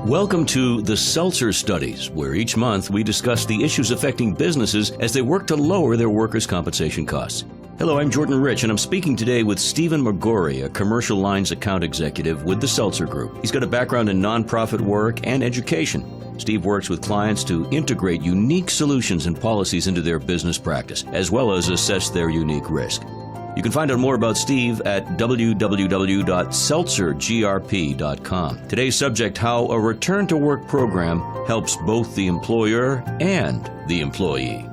Welcome to the Seltzer Studies, where each month we discuss the issues affecting businesses as they work to lower their workers' compensation costs. Hello, I'm Jordan Rich, and I'm speaking today with Stephen McGorry, a commercial lines account executive with the Seltzer Group. He's got a background in nonprofit work and education. Steve works with clients to integrate unique solutions and policies into their business practice, as well as assess their unique risk. You can find out more about Steve at www.seltzergrp.com. Today's subject, how a return-to-work program helps both the employer and the employee.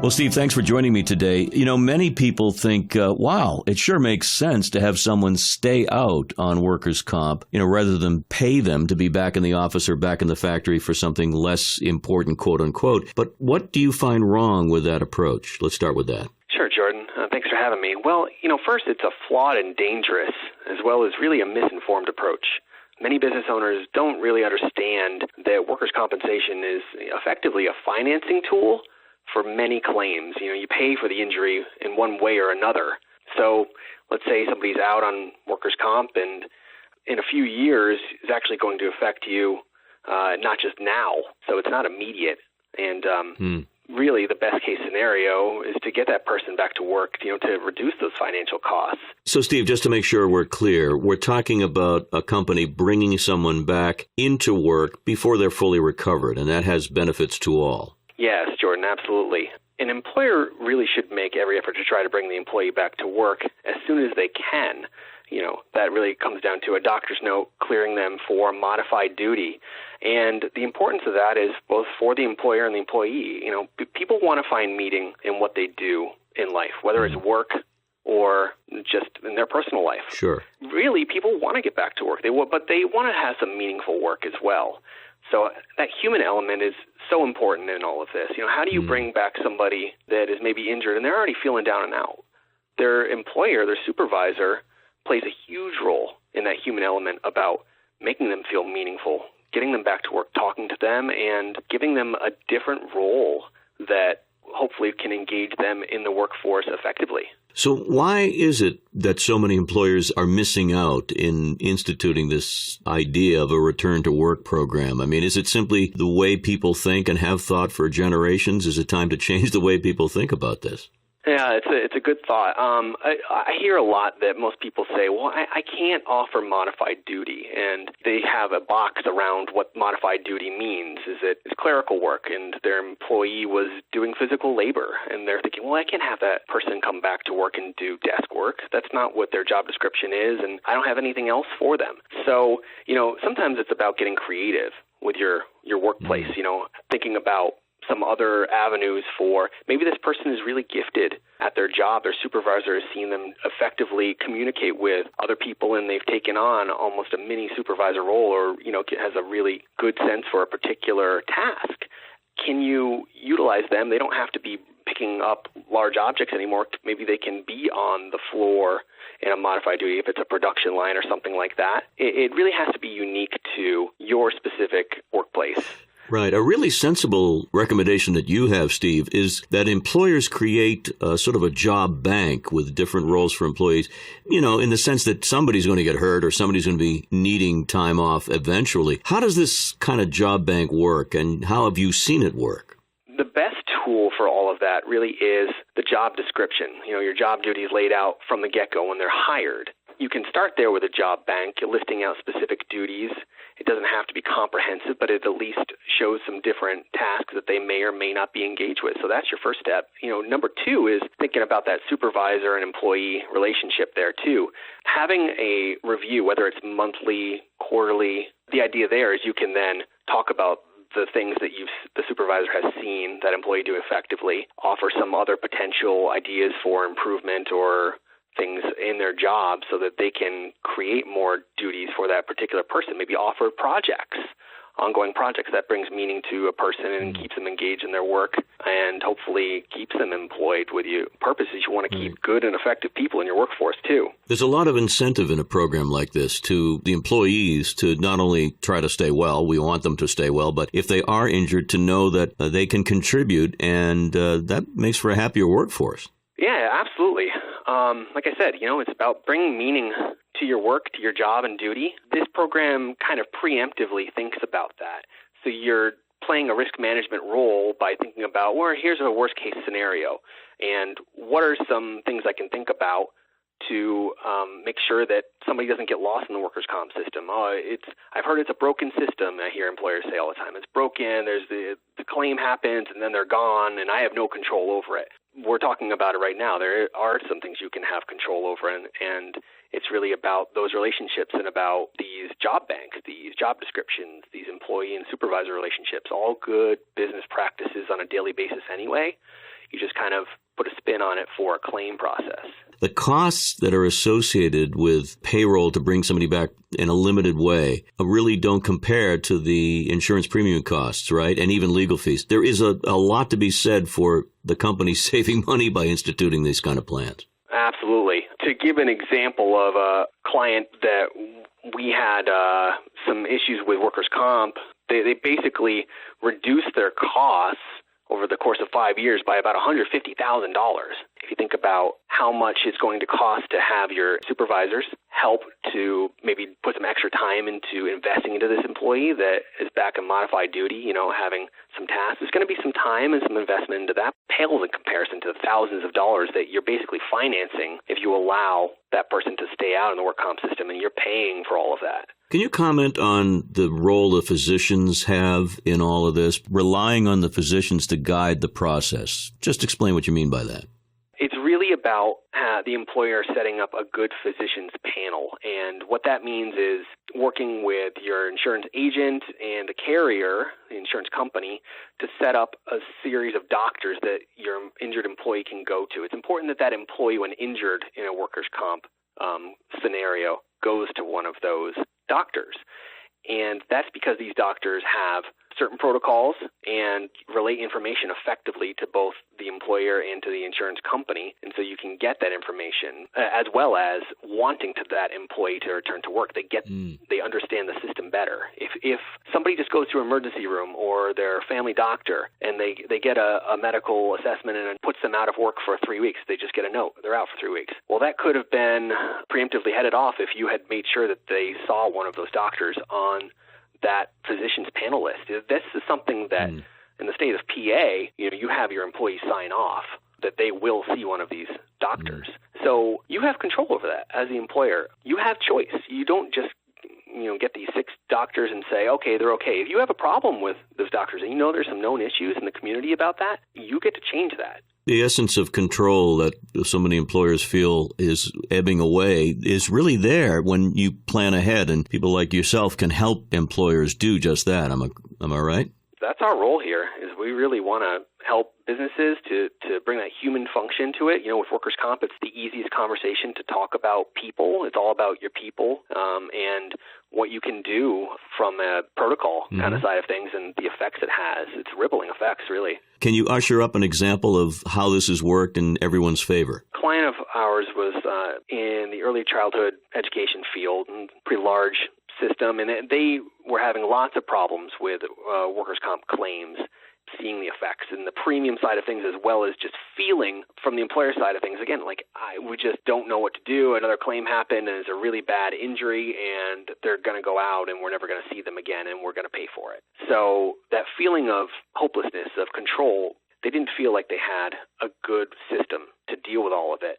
Well, Steve, thanks for joining me today. You know, many people think, wow, it sure makes sense to have someone stay out on workers' comp, rather than pay them to be back in the office or back in the factory for something less important, quote unquote. But what do you find wrong with that approach? Let's start with that. Sure, Jordan. Thanks for having me. Well, first, it's a flawed and dangerous, as well as really a misinformed approach. Many business owners don't really understand that workers' compensation is effectively a financing tool for many claims. You pay for the injury in one way or another. So let's say somebody's out on workers' comp, and in a few years is actually going to affect you, not just now. So it's not immediate. And really, the best case scenario is to get that person back to work, to reduce those financial costs. So, Steve, just to make sure we're clear, we're talking about a company bringing someone back into work before they're fully recovered, and that has benefits to all. Yes, Jordan, absolutely. An employer really should make every effort to try to bring the employee back to work as soon as they can. That really comes down to a doctor's note clearing them for modified duty. And the importance of that is both for the employer and the employee. People want to find meaning in what they do in life, whether it's work or just in their personal life. Sure. Really, people want to get back to work, but they want to have some meaningful work as well. So that human element is so important in all of this. How do you bring back somebody that is maybe injured and they're already feeling down and out? Their employer, their supervisor, plays a huge role in that human element about making them feel meaningful, getting them back to work, talking to them, and giving them a different role that hopefully can engage them in the workforce effectively. So why is it that so many employers are missing out in instituting this idea of a return-to-work program? I mean, is it simply the way people think and have thought for generations? Is it time to change the way people think about this? Yeah, it's a good thought. I hear a lot that most people say, well, I can't offer modified duty, and they have a box around what modified duty means. Is it clerical work, and their employee was doing physical labor, and they're thinking, well, I can't have that person come back to work and do desk work. That's not what their job description is, and I don't have anything else for them. So, sometimes it's about getting creative with your workplace, thinking about some other avenues for maybe this person is really gifted at their job. Their supervisor has seen them effectively communicate with other people, and they've taken on almost a mini supervisor role, or has a really good sense for a particular task. Can you utilize them? They don't have to be picking up large objects anymore. Maybe they can be on the floor in a modified duty if it's a production line or something like that. It really has to be unique to your specific workplace. Right. A really sensible recommendation that you have, Steve, is that employers create sort of a job bank with different roles for employees, in the sense that somebody's going to get hurt or somebody's going to be needing time off eventually. How does this kind of job bank work, and how have you seen it work? The best tool for all of that really is the job description. Your job duties laid out from the get-go when they're hired. You can start there with a job bank, listing out specific duties. It doesn't have to be comprehensive, but it at least shows some different tasks that they may or may not be engaged with. So that's your first step. Number two is thinking about that supervisor and employee relationship there too. Having a review, whether it's monthly, quarterly, the idea there is you can then talk about the things that the supervisor has seen that employee do effectively, offer some other potential ideas for improvement or things in their job so that they can create more duties for that particular person, maybe offer ongoing projects that brings meaning to a person and keeps them engaged in their work and hopefully keeps them employed with you. Purpose is you want to keep good and effective people in your workforce too. There's a lot of incentive in a program like this to the employees to not only try to stay well, we want them to stay well, but if they are injured to know that they can contribute, and that makes for a happier workforce. Yeah, absolutely. Like I said, it's about bringing meaning to your work, to your job and duty, this program kind of preemptively thinks about that. So you're playing a risk management role by thinking about, well, here's a worst case scenario, and what are some things I can think about to make sure that somebody doesn't get lost in the workers' comp system. I've heard it's a broken system. I hear employers say all the time, it's broken, there's the claim happens, and then they're gone, and I have no control over it. We're talking about it right now. There are some things you can have control over, and it's really about those relationships and about these job banks, these job descriptions, these employee and supervisor relationships, all good business practices on a daily basis anyway. You just kind of put a spin on it for a claim process. The costs that are associated with payroll to bring somebody back in a limited way really don't compare to the insurance premium costs, right? And even legal fees. There is a lot to be said for the company saving money by instituting these kind of plans. Absolutely. To give an example of a client that we had some issues with workers' comp, they basically reduced their costs over the course of 5 years by about $150,000. If you think about how much it's going to cost to have your supervisors help to maybe put some extra time into investing into this employee that is back in modified duty, having some tasks, there's going to be some time and some investment into that. Pales in comparison to the thousands of dollars that you're basically financing if you allow that person to stay out in the work comp system, and you're paying for all of that. Can you comment on the role the physicians have in all of this, relying on the physicians to guide the process? Just explain what you mean by that. It's really about the employer setting up a good physicians panel. And what that means is working with your insurance agent and the carrier, the insurance company, to set up a series of doctors that your injured employee can go to. It's important that employee, when injured in a workers' comp scenario, goes to one of those doctors. And that's because these doctors have certain protocols and relate information effectively to both the employer and to the insurance company. And so you can get that information as well as wanting to that employee to return to work. They understand the system better. If somebody just goes to an emergency room or their family doctor and they get a medical assessment and it puts them out of work for 3 weeks, they just get a note, they're out for 3 weeks. Well, that could have been preemptively headed off if you had made sure that they saw one of those doctors on that physician's panel list. This is something that in the state of PA, you have your employees sign off that they will see one of these doctors. So you have control over that as the employer. You have choice. You don't just get these 6 doctors and say, okay, they're okay. If you have a problem with those doctors and there's some known issues in the community about that, you get to change that. The essence of control that so many employers feel is ebbing away is really there when you plan ahead, and people like yourself can help employers do just that. Am I right? That's our role here, is we really want to help businesses to bring that human function to it. With workers' comp, it's the easiest conversation to talk about people. It's all about your people and what you can do from a protocol kind of side of things and the effects it has. It's rippling effects, really. Can you usher up an example of how this has worked in everyone's favor? A client of ours was in the early childhood education field, pretty large system, and they were having lots of problems with workers' comp claims, seeing the effects and the premium side of things, as well as just feeling from the employer side of things. Again, we just don't know what to do. Another claim happened and it's a really bad injury and they're going to go out and we're never going to see them again and we're going to pay for it. So that feeling of hopelessness, of control, they didn't feel like they had a good system to deal with all of it.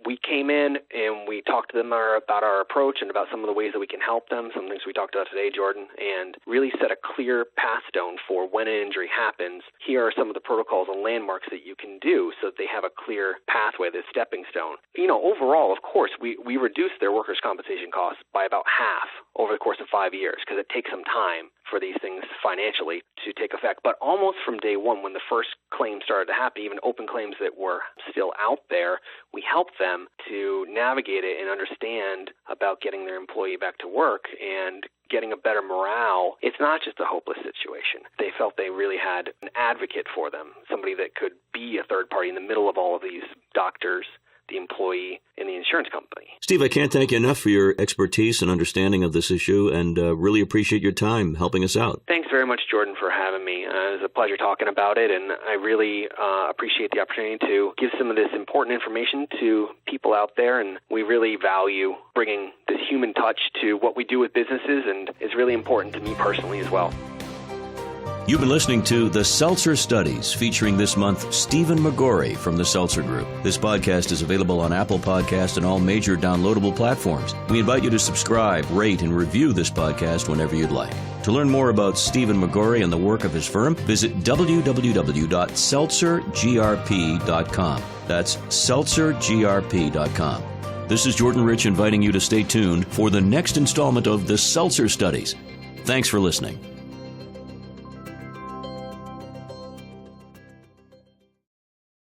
We came in and we talked to them about our approach and about some of the ways that we can help them, some things we talked about today, Jordan, and really set a clear path stone for when an injury happens. Here are some of the protocols and landmarks that you can do so that they have a clear pathway, this stepping stone. Overall, of course, we reduced their workers' compensation costs by about half over the course of 5 years because it takes some time for these things financially to take effect. But almost from day one, when the first claims started to happen, even open claims that were still out there, we helped them to navigate it and understand about getting their employee back to work and getting a better morale. It's not just a hopeless situation. They felt they really had an advocate for them, somebody that could be a third party in the middle of all of these doctors, the employee, and the insurance company. Steve, I can't thank you enough for your expertise and understanding of this issue, and really appreciate your time helping us out. Thanks very much. much, Jordan, for having me. It was a pleasure talking about it, and I really appreciate the opportunity to give some of this important information to people out there, and we really value bringing this human touch to what we do with businesses, and it's really important to me personally as well. You've been listening to The Seltzer Studies, featuring this month Stephen McGorry from the Seltzer Group. This podcast is available on Apple Podcasts and all major downloadable platforms. We invite you to subscribe, rate, and review this podcast whenever you'd like. To learn more about Stephen McGorry and the work of his firm, visit www.seltzergrp.com. That's seltzergrp.com. This is Jordan Rich inviting you to stay tuned for the next installment of The Seltzer Studies. Thanks for listening.